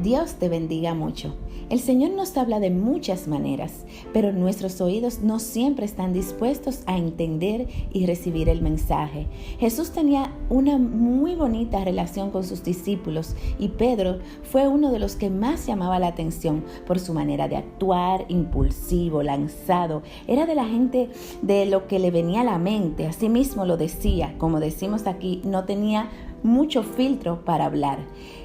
Dios te bendiga mucho. El Señor nos habla de muchas maneras, pero nuestros oídos no siempre están dispuestos a entender y recibir el mensaje. Jesús tenía una muy bonita relación con sus discípulos y Pedro fue uno de los que más llamaba la atención por su manera de actuar, impulsivo, lanzado. Era de la gente de lo que le venía a la mente. Asimismo lo decía, como decimos aquí, no tenía mucho filtro para hablar.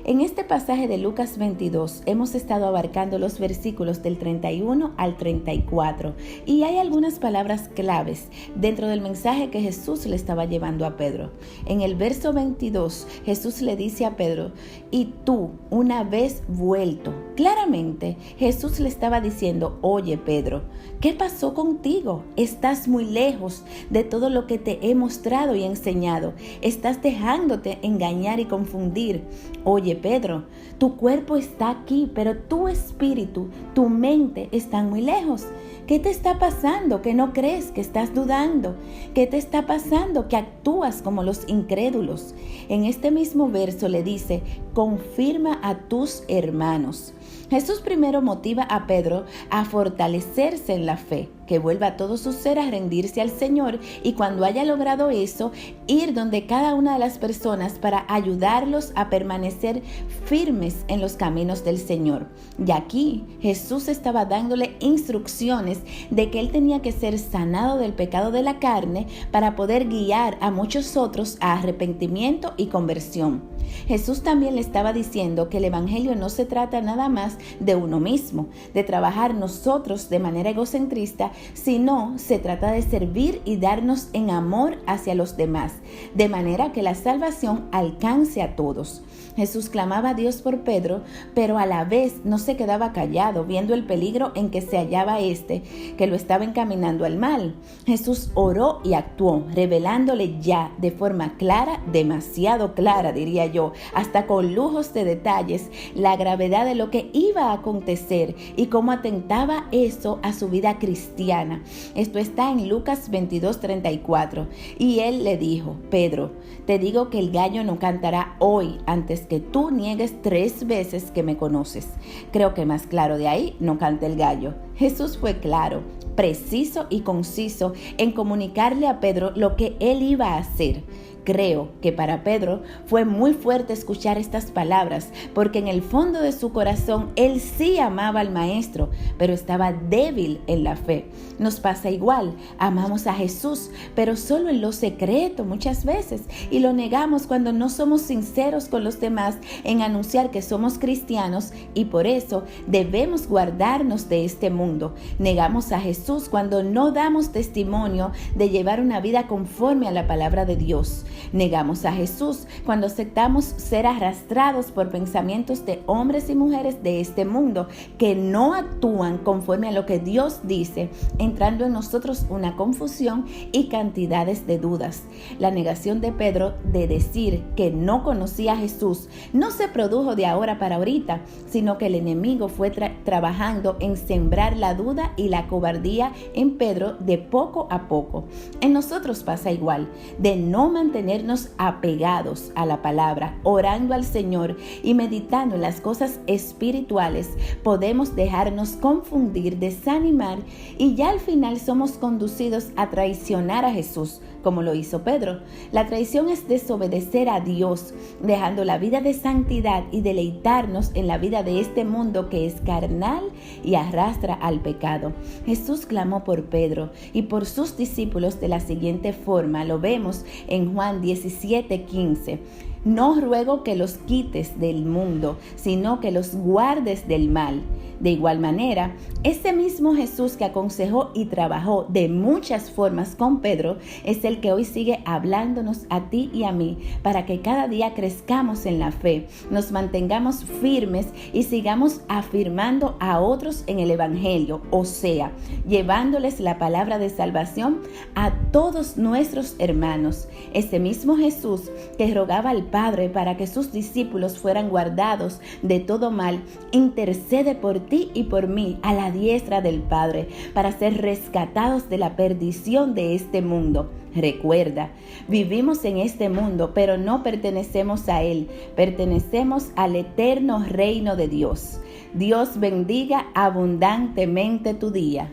En este pasaje de Lucas 22 hemos estado abarcando los versículos del 31 al 34 y hay algunas palabras claves dentro del mensaje que Jesús le estaba llevando a Pedro. En el verso 22 Jesús le dice a Pedro: y tú, una vez vuelto. Claramente Jesús le estaba diciendo: oye Pedro, ¿qué pasó contigo? Estás muy lejos de todo lo que te he mostrado y enseñado. Estás dejándote engañar y confundir. Oye Pedro, tu cuerpo está aquí, pero tu espíritu, tu mente están muy lejos. ¿Qué te está pasando? ¿Que no crees? ¿Que estás dudando? ¿Qué te está pasando? ¿Que actúas como los incrédulos? En este mismo verso le dice: confirma a tus hermanos. Jesús primero motiva a Pedro a fortalecerse en la fe, que vuelva todo su ser a rendirse al Señor y cuando haya logrado eso, ir donde cada una de las personas para ayudarlos a permanecer firmes en los caminos del Señor. Y aquí Jesús estaba dándole instrucciones de que él tenía que ser sanado del pecado de la carne para poder guiar a muchos otros a arrepentimiento y conversión. Jesús también le estaba diciendo que el evangelio no se trata nada más de uno mismo, de trabajar nosotros de manera egocentrista, sino se trata de servir y darnos en amor hacia los demás, de manera que la salvación alcance a todos. Jesús clamaba a Dios por Pedro, pero a la vez no se quedaba callado, viendo el peligro en que se hallaba que lo estaba encaminando al mal. Jesús oró y actuó, revelándole ya de forma clara, demasiado clara, diría yo, hasta con lujos de detalles, la gravedad de lo que iba a acontecer y cómo atentaba eso a su vida cristiana. Esto está en Lucas 22:34. Y él le dijo: Pedro, te digo que el gallo no cantará hoy antes que tú niegues 3 veces que me conoces. Creo que más claro de ahí no canta el gallo. Jesús fue claro, preciso y conciso en comunicarle a Pedro lo que él iba a hacer. Creo que para Pedro fue muy fuerte escuchar estas palabras, porque en el fondo de su corazón él sí amaba al Maestro, pero estaba débil en la fe. Nos pasa igual, amamos a Jesús, pero solo en lo secreto muchas veces, y lo negamos cuando no somos sinceros con los demás en anunciar que somos cristianos, y por eso debemos guardarnos de este mundo. Negamos a Jesús cuando no damos testimonio de llevar una vida conforme a la palabra de Dios. Negamos a Jesús cuando aceptamos ser arrastrados por pensamientos de hombres y mujeres de este mundo que no actúan conforme a lo que Dios dice, entrando en nosotros una confusión y cantidades de dudas. La negación de Pedro de decir que no conocía a Jesús no se produjo de ahora para ahorita, sino que el enemigo fue trabajando en sembrar la duda y la cobardía en Pedro de poco a poco. En nosotros pasa igual, de no mantenernos apegados a la palabra, orando al Señor y meditando en las cosas espirituales, podemos dejarnos confundir, desanimar y ya al final somos conducidos a traicionar a Jesús, como lo hizo Pedro. La traición es desobedecer a Dios, dejando la vida de santidad y deleitarnos en la vida de este mundo que es carnal y arrastra al pecado. Jesús clamó por Pedro y por sus discípulos de la siguiente forma, lo vemos en Juan 17:15. No ruego que los quites del mundo, sino que los guardes del mal. De igual manera, ese mismo Jesús que aconsejó y trabajó de muchas formas con Pedro es el que hoy sigue hablándonos a ti y a mí para que cada día crezcamos en la fe, nos mantengamos firmes y sigamos afirmando a otros en el Evangelio, o sea, llevándoles la palabra de salvación a todos nuestros hermanos. Ese mismo Jesús que rogaba al Padre, para que sus discípulos fueran guardados de todo mal, intercede por ti y por mí a la diestra del Padre, para ser rescatados de la perdición de este mundo. Recuerda, vivimos en este mundo, pero no pertenecemos a él, pertenecemos al eterno reino de Dios. Dios bendiga abundantemente tu día.